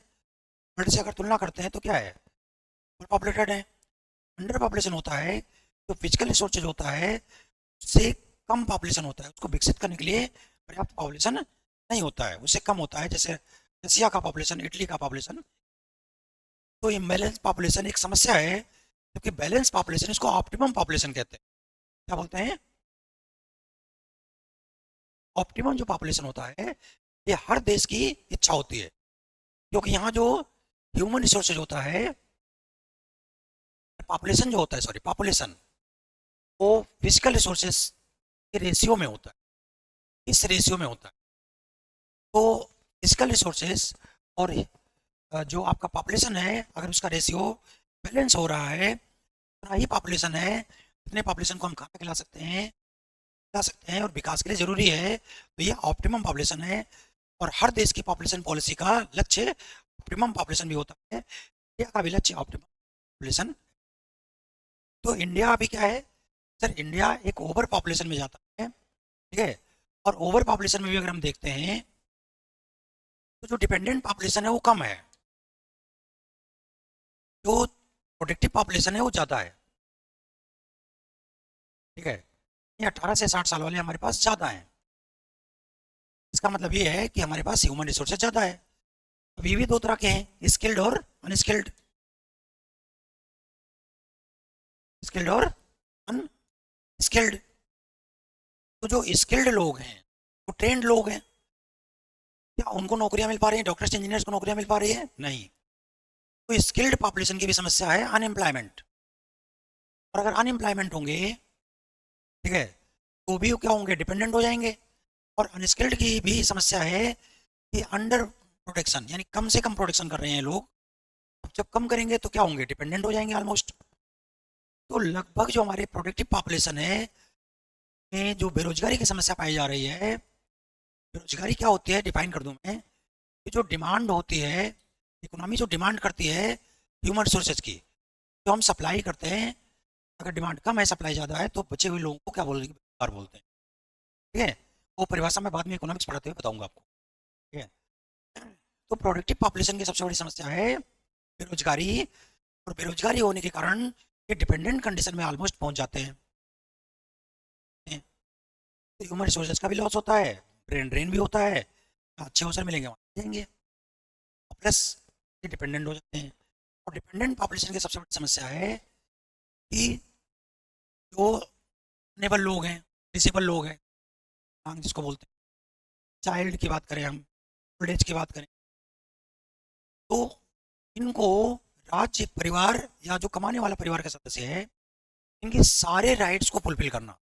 वर्ल्ड से अगर तुलना करते हैं तो क्या है, ओवर पॉपुलेटेड है। अंडर पॉपुलेशन होता है तो फिजिकल रिसोर्सेज होता है उससे कम पॉपुलेशन होता है, उसको विकसित करने के लिए पर्याप्त पॉपुलेशन नहीं होता है, उससे कम होता है। जैसे रसिया का पॉपुलेशन, इटली का पॉपुलेशन। तो इम्बैलेंस पॉपुलेशन एक समस्या है, जबकि बैलेंस पॉपुलेशन, इसको ऑप्टिमम पॉपुलेशन कहते हैं। क्या बोलते हैं? ऑप्टिमम जो पॉपुलेशन होता है ये हर देश की इच्छा होती है, क्योंकि यहाँ जो ह्यूमन रिसोर्सेज होता है, पॉपुलेशन जो होता है, सॉरी पॉपुलेशन, वो फिजिकल रिसोर्सेज के रेशियो में होता है, इस रेशियो में होता है। तो फिजिकल रिसोर्सेज और जो आपका पॉपुलेशन है, अगर उसका रेशियो बैलेंस हो रहा है, उतना ही पॉपुलेशन है, इतने पॉपुलेशन को हम खाना खिला सकते हैं और विकास के लिए जरूरी है, तो ये ऑप्टिमम पॉपुलेशन है। और हर देश की पॉपुलेशन पॉलिसी का लक्ष्य ऑप्टिमम पॉपुलेशन भी होता है। इंडिया का भी लक्ष्य ऑप्टिमम पॉपुलेशन। तो इंडिया अभी क्या है सर, इंडिया एक ओवर पॉपुलेशन में जाता है। ठीक है, और ओवर पॉपुलेशन में भी अगर हम देखते हैं तो जो डिपेंडेंट पॉपुलेशन है वो कम है, जो प्रोडक्टिव पॉपुलेशन है वो ज़्यादा है। ठीक है, ये 18 से 60 साल वाले हमारे पास ज़्यादा हैं। इसका मतलब ये है कि हमारे पास ह्यूमन रिसोर्सेज ज़्यादा है। अभी भी दो तरह के हैं, स्किल्ड और अनस्किल्ड। स्किल्ड और अनस्किल्ड। तो जो स्किल्ड लोग हैं, वो ट्रेंड लोग हैं, क्या उनको नौकरियां मिल पा रही हैं? डॉक्टर्स इंजीनियर्स को नौकरियां मिल पा रही है? नहीं। तो स्किल्ड पॉपुलेशन की भी समस्या है, अनएम्प्लॉयमेंट। और अगर अनएम्प्लॉयमेंट होंगे, ठीक है, तो भी क्या होंगे, डिपेंडेंट हो जाएंगे। और अनस्किल्ड की भी समस्या है कि अंडर प्रोटेक्शन, यानी कम से कम प्रोटेक्शन कर रहे हैं लोग। अब जब कम करेंगे तो क्या होंगे, डिपेंडेंट हो जाएंगे ऑलमोस्ट। तो लगभग जो हमारे प्रोडक्टिव पॉपुलेशन है में जो बेरोजगारी की समस्या पाई जा रही है, बेरोजगारी क्या होती है डिफाइन कर दूं मैं, कि जो डिमांड होती है, इकोनॉमी जो डिमांड करती है ह्यूमन रिसोर्सेज की, जो हम सप्लाई करते हैं, अगर डिमांड कम है, सप्लाई ज़्यादा है, तो बचे हुए लोगों को क्या बोलेंगे, बेकार बोलते हैं। ठीक है, वो परिभाषा मैं बाद में इकोनॉमिक्स पढ़ाते हुए बताऊंगा आपको। ठीक है, तो प्रोडक्टिव पॉपुलेशन की सबसे बड़ी समस्या है बेरोजगारी। और बेरोजगारी होने के कारण ये डिपेंडेंट कंडीशन में ऑलमोस्ट पहुंच जाते हैं। तो ह्यूमन रिसोर्सेज का भी लॉस होता है, ब्रेन ड्रेन भी होता है, अच्छे अवसर मिलेंगे वहाँ जाएंगे, प्लस ये डिपेंडेंट हो जाते हैं। और डिपेंडेंट पॉपुलेशन की सबसे बड़ी समस्या है कि जो नेबल लोग हैं, डिसेबल लोग हैं, जिसको बोलते हैं, चाइल्ड की बात करें, हम ओल्ड एज की बात करें, तो इनको राज्य परिवार या जो कमाने वाला परिवार का सदस्य है, इनके सारे राइट्स को फुलफिल करना।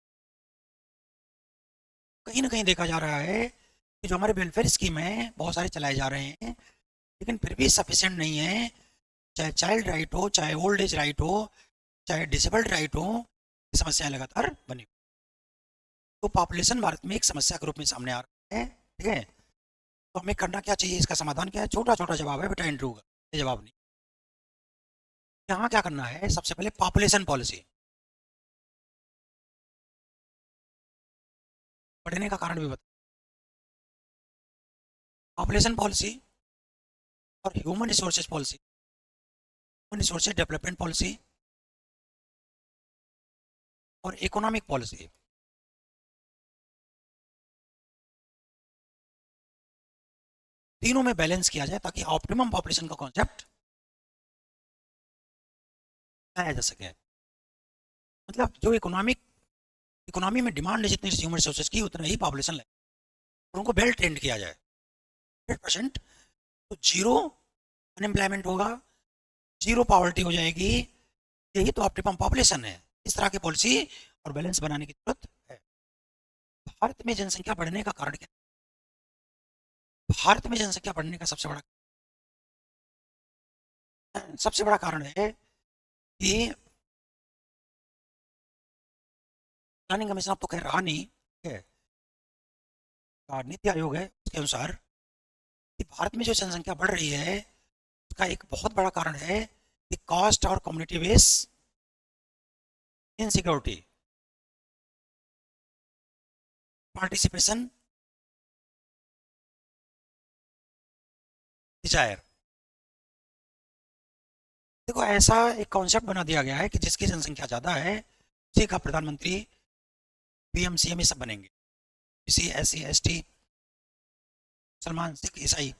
कहीं ना कहीं देखा जा रहा है कि जो हमारे वेलफेयर स्कीम है बहुत सारे चलाए जा रहे हैं, लेकिन फिर भी सफिशिएंट नहीं है। चाहे चाइल्ड राइट हो, चाहे ओल्ड एज राइट हो, चाहे डिसेबल्ड राइट हो, ये समस्याएं लगातार बनी। तो पॉपुलेशन भारत में एक समस्या के रूप में सामने आ रहा है। ठीक है, तो हमें करना क्या चाहिए, इसका समाधान क्या है? छोटा छोटा जवाब है बेटा, इंटरव्यू का ये जवाब नहीं। यहाँ क्या करना है, सबसे पहले पॉपुलेशन पॉलिसी। बढ़ने का कारण भी बता, पॉपुलेशन पॉलिसी और human resources policy, human resources development policy और इकोनॉमिक पॉलिसी, तीनों में बैलेंस किया जाए ताकि ऑप्टिमम पॉपुलेशन का कॉन्सेप्ट लाया जा सके। मतलब जो इकोनॉमी में डिमांड है जितनी ह्यूमन रिसोर्सेज की, उतना ही पॉपुलेशन लाए, उनको वेल ट्रेंड किया जाए 100%। तो जीरो अनएम्प्लॉयमेंट होगा, जीरो पॉवर्टी हो जाएगी, यही तो ऑप्टिमम पॉपुलेशन है। इस तरह की पॉलिसी और बैलेंस बनाने की जरूरत है। भारत में जनसंख्या बढ़ने का कारण क्या? भारत में जनसंख्या बढ़ने का सबसे बड़ा कारण है कि प्लानिंग कमीशन अब तो कह रहा नहीं है, नीति आयोग है, उसके अनुसार कि भारत में जो जनसंख्या बढ़ रही है उसका एक बहुत बड़ा कारण है द कॉस्ट और community base insecurity, participation desire. देखो ऐसा एक कॉन्सेप्ट बना दिया गया है कि जिसकी जनसंख्या ज़्यादा है उसी का प्रधानमंत्री, पीएम सीएम ये सब बनेंगे, इसी SC ST, मुसलमान सिख ईसाई।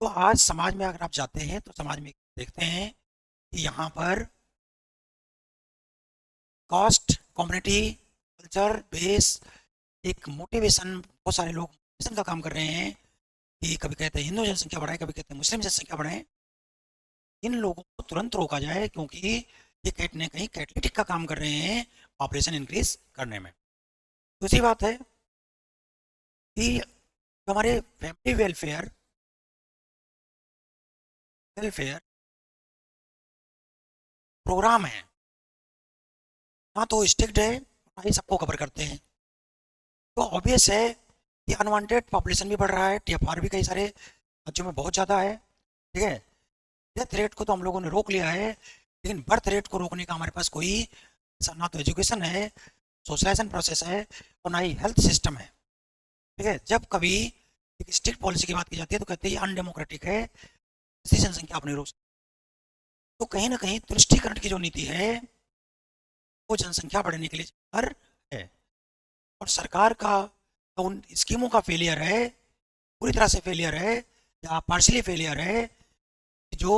तो आज समाज में अगर आप जाते हैं तो समाज में देखते हैं कि यहाँ पर कॉस्ट, कम्युनिटी, कल्चर बेस, एक मोटिवेशन, बहुत सारे लोग मोटिवेशन का काम कर रहे हैं कि कभी कहते हैं हिंदू जनसंख्या बढ़ाए, कभी कहते हैं मुस्लिम जनसंख्या बढ़ाए। इन लोगों को तुरंत रोका जाए क्योंकि ये कहीं ना कहीं कैटलिटिक का काम कर रहे हैं पॉपुलेशन इंक्रीज करने में। दूसरी बात है कि जो हमारे फैमिली वेलफेयर वेलफेयर प्रोग्राम है ना, तो स्ट्रिक्ट है ना ही सबको कवर करते हैं। तो ऑब्वियस है कि अनवांटेड पॉपुलेशन भी बढ़ रहा है, TFR भी कई सारे राज्यों में बहुत ज़्यादा है, ठीक है। डेथ रेट को तो हम लोगों ने रोक लिया है, लेकिन बर्थ रेट को रोकने का हमारे पास कोई ना तो एजुकेशन है, सोशलाइजेशन प्रोसेस है, और ना ही हेल्थ सिस्टम है, ठीक है। जब कभी एक स्ट्रिक्ट पॉलिसी की बात की जाती है तो कहते हैं अनडेमोक्रेटिक है, इसी जनसंख्या अपनी रोक। तो कहीं ना कहीं तुष्टीकरण की जो नीति है वो जनसंख्या बढ़ने के लिए हर है, और सरकार का तो उन स्कीमों का फेलियर है, पूरी तरह से फेलियर है या पार्शली फेलियर है, जो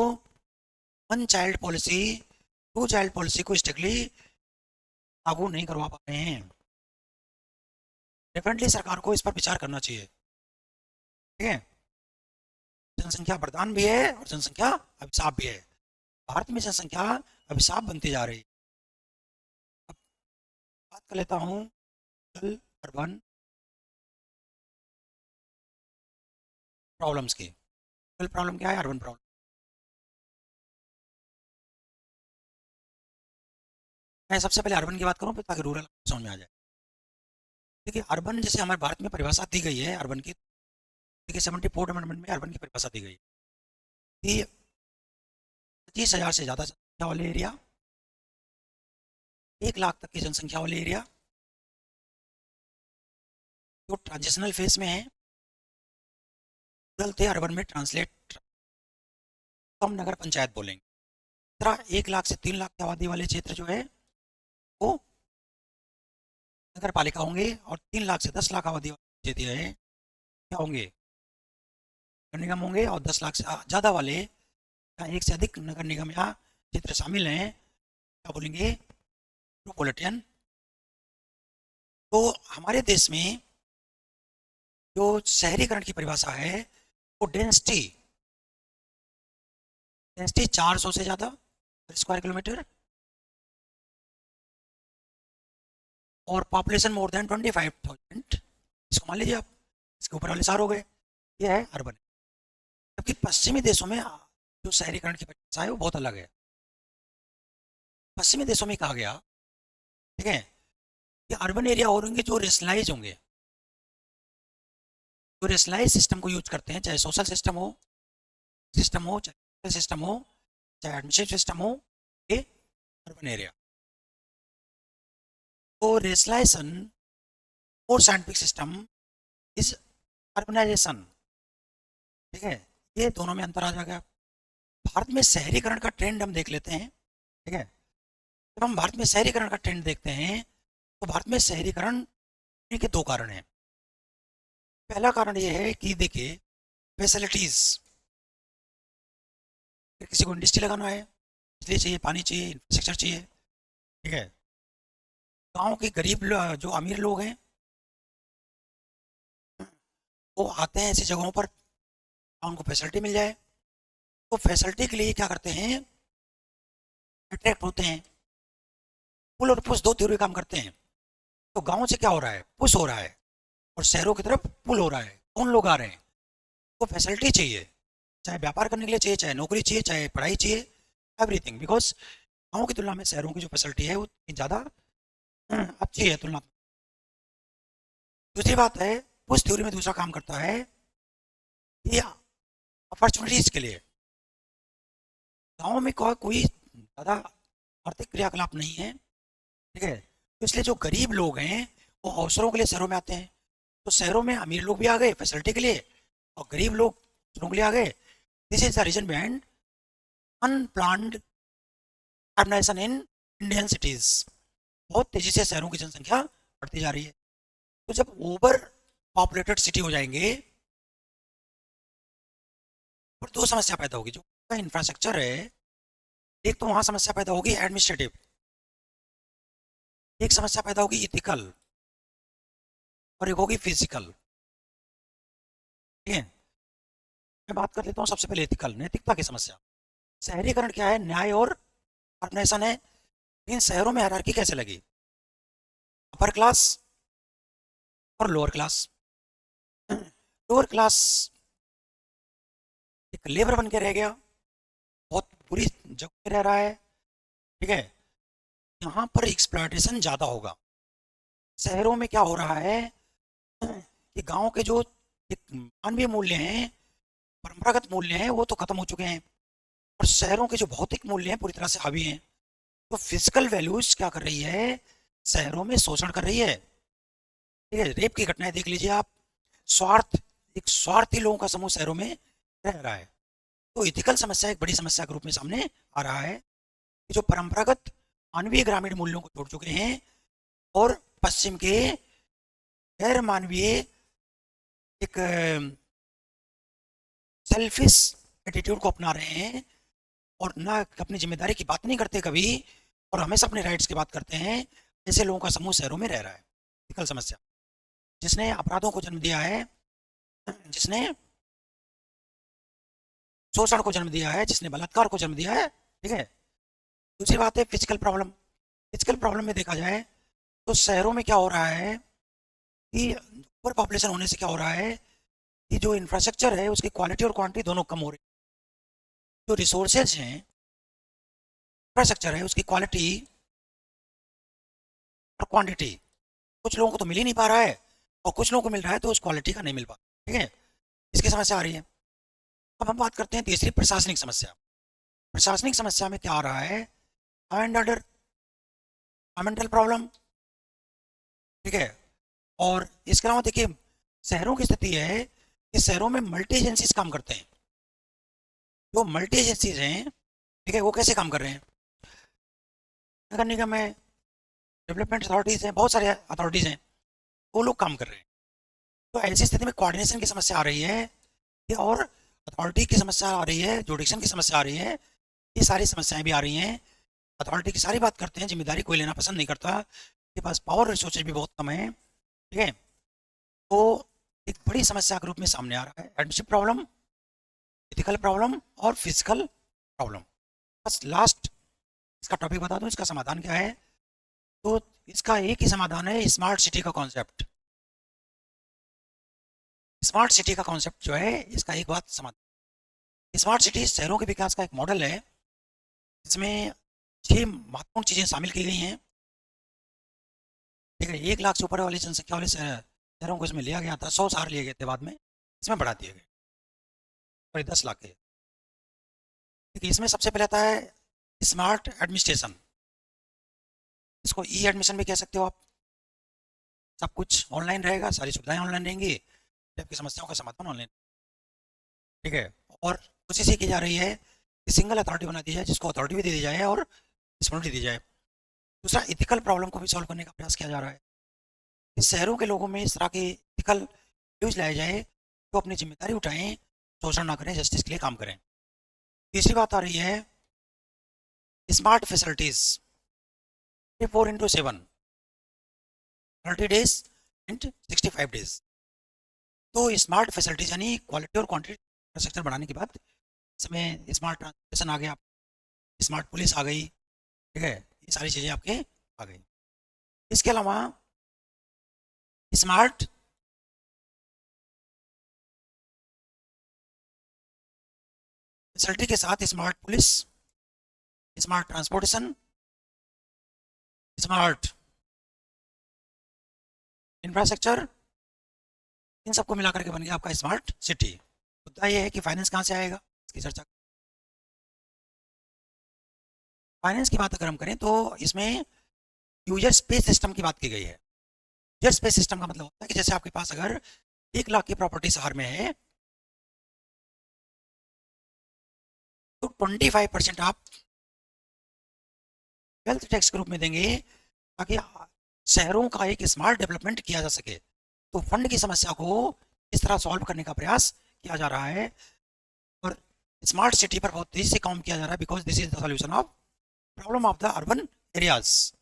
one child policy, two child policy को स्ट्रिक्टली लागू नहीं करवा पा रहे हैं। डेफिनेटली सरकार को इस पर विचार करना चाहिए, ठीक है। जनसंख्या वरदान भी है और जनसंख्या अभिशाप भी है। भारत में जनसंख्या अभिशाप बनती जा रही है। अब बात कर लेता हूँ अर्बन प्रॉब्लम्स की। प्रॉब्लम क्या है? Urban problem. मैं सबसे पहले अर्बन की बात करूँ ताकि रूरल समझ में आ जाए। देखिए अर्बन जैसे हमारे भारत में परिभाषा दी गई है अर्बन की, देखिए 74 अमेंडमेंट में अर्बन की परिभाषा दी गई है कि 25,000 से ज़्यादा जनसंख्या वाले एरिया, 1 लाख तक की जनसंख्या वाले एरिया जो ट्रांजिशनल फेज में है, रूरल थे अर्बन में ट्रांसलेट, कम नगर पंचायत बोलेंगे। तरह 1 लाख से 3 लाख की आबादी वाले क्षेत्र जो है वो नगर पालिका होंगे, और 3 लाख से 10 लाख आबादी वाले क्षेत्र है क्या होंगे? नगर निगम होंगे। और 10 लाख से ज़्यादा वाले या एक से अधिक नगर निगम या क्षेत्र शामिल हैं क्या बोलेंगे? मेट्रोपॉलिटन। तो हमारे देश में जो शहरीकरण की परिभाषा है वो डेंसिटी 400 से ज़्यादा स्क्वायर किलोमीटर, और पॉपुलेशन मोर देन 25,000, इसको मान लीजिए आप, इसके ऊपर वाले सार हो गए, ये है अर्बन। जबकि पश्चिमी देशों में जो शहरीकरण की परिभाषा है वो बहुत अलग है। पश्चिमी देशों में कहा गया, ठीक है, कि अर्बन एरिया और होंगे जो रेशनलाइज होंगे, जो रेशनलाइज सिस्टम को यूज करते हैं, चाहे सोशल सिस्टम हो, चाहे सिस्टम हो, चाहे एडमिनिस्ट्रेटिव सिस्टम हो, ये अर्बन एरिया। तो रेशनलाइजेशन और साइंटिफिक सिस्टम इज अर्बनाइजेशन, ठीक है, ये दोनों में अंतर आ जाएगा। भारत में शहरीकरण का ट्रेंड हम देख लेते हैं, ठीक है। जब हम भारत में शहरीकरण का ट्रेंड देखते हैं तो भारत में शहरीकरण के 2 कारण हैं। पहला कारण ये है कि देखिए फैसिलिटीज, किसी को इंडस्ट्री लगाना है, बिजली चाहिए, पानी चाहिए, इंफ्रास्ट्रक्चर चाहिए, ठीक है। गाँव के गरीब जो अमीर लोग हैं वो आते हैं ऐसी जगहों पर उनको फैसिलिटी मिल जाए, तो फैसिलिटी के लिए क्या करते हैं? अट्रैक्ट होते हैं। पुल और पुश 2 थ्योरी काम करते हैं। तो गाँव से क्या हो रहा है? पुश हो रहा है, और शहरों की तरफ पुल हो रहा है। कौन लोग आ रहे हैं? तो फैसिलिटी चाहिए, चाहे व्यापार करने के लिए चाहिए, चाहे नौकरी चाहिए, चाहे पढ़ाई चाहिए, एवरीथिंग। बिकॉज गाँव की तुलना में शहरों की जो फैसिलिटी है वो ज़्यादा अच्छी है तुलना। दूसरी बात है, पुश थ्योरी में दूसरा काम करता है ये अपॉर्चुनिटीज के लिए, गाँव में कोई ज़्यादा आर्थिक क्रियाकलाप नहीं है, ठीक है, तो इसलिए जो गरीब लोग हैं वो अवसरों के लिए शहरों में आते हैं। तो शहरों में अमीर लोग भी आ गए फैसिलिटी के लिए, और गरीब लोग अवसरों के लिए आ गए। This is the reason behind unplanned urbanization in Indian cities. बहुत तेजी से शहरों की जनसंख्या बढ़ती जा रही है। तो जब ओवर पॉपुलेटेड सिटी हो जाएंगे, और दो समस्या पैदा होगी। जो इंफ्रास्ट्रक्चर है, एक तो वहां समस्या पैदा होगी एडमिनिस्ट्रेटिव, एक समस्या पैदा होगी इथिकल, और एक होगी फिजिकल। ठीक है, मैं बात कर लेता हूँ सबसे पहले इथिकल, नैतिकता की समस्या। शहरीकरण क्या है? न्याय और ऑर्गेनाइजेशन है। इन शहरों में हायरार्की कैसे लगी? अपर क्लास और लोअर क्लास। लोअर क्लास एक लेबर बन के रह गया, बहुत बुरी जगह पे रह रहा है। ठीक है, यहाँ पर एक्सप्लॉयटेशन ज़्यादा होगा। शहरों में क्या हो रहा है कि गांव के जो एक मानवीय मूल्य हैं, परंपरागत मूल्य हैं, वो तो खत्म हो चुके हैं, और शहरों के जो भौतिक मूल्य हैं पूरी तरह से हावी हैं। तो फिजिकल वैल्यूज क्या कर रही है? शहरों में शोषण कर रही है। ठीक है, रेप की घटनाएं देख लीजिए आप। स्वार्थ, एक स्वार्थी लोगों का समूह शहरों में रह रहा है। तो इथिकल समस्या एक बड़ी समस्या के रूप में सामने आ रहा है कि जो परंपरागत मानवीय ग्रामीण मूल्यों को छोड़ चुके हैं और पश्चिम के गैर मानवीय एक सेल्फिश एटीट्यूड को अपना रहे हैं, और ना अपनी जिम्मेदारी की बात नहीं करते कभी, और हमेशा अपने राइट्स की बात करते हैं। ऐसे लोगों का समूह शहरों में रह रहा है। इथिकल समस्या, जिसने अपराधों को जन्म दिया है, जिसने शोषण को जन्म दिया है, जिसने बलात्कार को जन्म दिया है। ठीक है, दूसरी बात है फिजिकल प्रॉब्लम। फिजिकल प्रॉब्लम में देखा जाए तो शहरों में क्या हो रहा है कि ओवर पॉपुलेशन होने से क्या हो रहा है कि जो इंफ्रास्ट्रक्चर है उसकी क्वालिटी और क्वांटिटी दोनों कम हो रही है। जो रिसोर्सेज हैं, इंफ्रास्ट्रक्चर है, उसकी क्वालिटी और क्वांटिटी कुछ लोगों को तो मिल ही नहीं पा रहा है, और कुछ लोगों को मिल रहा है तो उस क्वालिटी का नहीं मिल पा। ठीक है, इसकी समस्या आ रही है। अब हम बात करते हैं तीसरी, प्रशासनिक समस्या। प्रशासनिक समस्या में क्या आ रहा है? Law and order, mental problem. ठीक है, और इसके अलावा देखिए शहरों की स्थिति है कि शहरों में मल्टी एजेंसीज काम करते हैं। जो मल्टी एजेंसीज हैं, ठीक है, वो कैसे काम कर रहे हैं? नगर निगम है, डेवलपमेंट अथॉरिटीज़ हैं, बहुत सारे अथॉरिटीज़ हैं, वो लोग काम कर रहे हैं। तो ऐसी स्थिति में कोऑर्डिनेशन की समस्या आ रही है कि, और अथॉरिटी की समस्या आ रही है, जुडिक्शन की समस्या आ रही है। ये सारी समस्याएं भी आ रही हैं। अथॉरिटी की सारी बात करते हैं, जिम्मेदारी कोई लेना पसंद नहीं करता, के पास पावर रिसोर्सेज भी बहुत कम है। ठीक है, तो एक बड़ी समस्या के रूप में सामने आ रहा है एडमिनिस्ट्रेटिव प्रॉब्लम, इथिकल प्रॉब्लम और फिजिकल प्रॉब्लम। बस लास्ट इसका टॉपिक बता दूं, इसका समाधान क्या है? तो इसका एक ही समाधान है, स्मार्ट सिटी का कॉन्सेप्ट। स्मार्ट सिटी का कॉन्सेप्ट जो है, इसका एक बात समाधान। स्मार्ट सिटी शहरों के विकास का एक मॉडल है, इसमें 6 महत्वपूर्ण चीज़ें शामिल की गई हैं। ठीक है, 1 लाख से ऊपर वाली जनसंख्या वाले शहरों को इसमें लिया गया था, 100 शहर लिए गए थे, बाद में इसमें बढ़ा दिए गए, सॉरी 10 लाख के। ठीक है, इसमें सबसे पहले आता है स्मार्ट एडमिनिस्ट्रेशन। इसको ई एडमिशन भी कह सकते हो आप। सब कुछ ऑनलाइन रहेगा, सारी सुविधाएं ऑनलाइन रहेंगी, आपकी समस्याओं का समाधान ऑनलाइन। ठीक है, और उसी से की जा रही है कि सिंगल अथॉरिटी बना दी जाए, जिसको अथॉरिटी भी दे दी जाए और रिस्पॉन्सिबिलिटी दी जाए। दूसरा, इथिकल प्रॉब्लम को भी सॉल्व करने का प्रयास किया जा रहा है कि शहरों के लोगों में इस तरह के इथिकल व्यूज लाए जाए, तो अपनी जिम्मेदारी उठाएं, शोषण ना करें, जस्टिस के लिए काम करें। तीसरी बात आ रही है smart facilities, 4x7, 30 days and 65 days। तो स्मार्ट फैसिलिटीज यानी क्वालिटी और क्वांटिटी इंफ्रास्ट्रक्चर बढ़ाने के बाद इसमें स्मार्ट ट्रांसपोर्टेशन आ गया, स्मार्ट पुलिस आ गई। ठीक है, ये सारी चीज़ें आपके आ गई। इसके अलावा स्मार्ट फैसिलिटी के साथ smart police, smart transportation, smart infrastructure, इन सबको मिलाकर के बन गया आपका स्मार्ट सिटी। मुद्दा ये है कि फाइनेंस कहाँ से आएगा, इसकी चर्चा फाइनेंस की बात अगर हम करें तो इसमें यूजर स्पेस सिस्टम की बात की गई है। यूजर स्पेस सिस्टम का मतलब होता है कि जैसे आपके पास अगर 1 लाख की प्रॉपर्टी शहर में है तो 25% आप वेल्थ टैक्स के रूप में देंगे ताकि शहरों का एक स्मार्ट डेवलपमेंट किया जा सके। तो फंड की समस्या को इस तरह सॉल्व करने का प्रयास किया जा रहा है और स्मार्ट सिटी पर बहुत तेजी से काम किया जा रहा है because this is the solution of problem of the urban areas.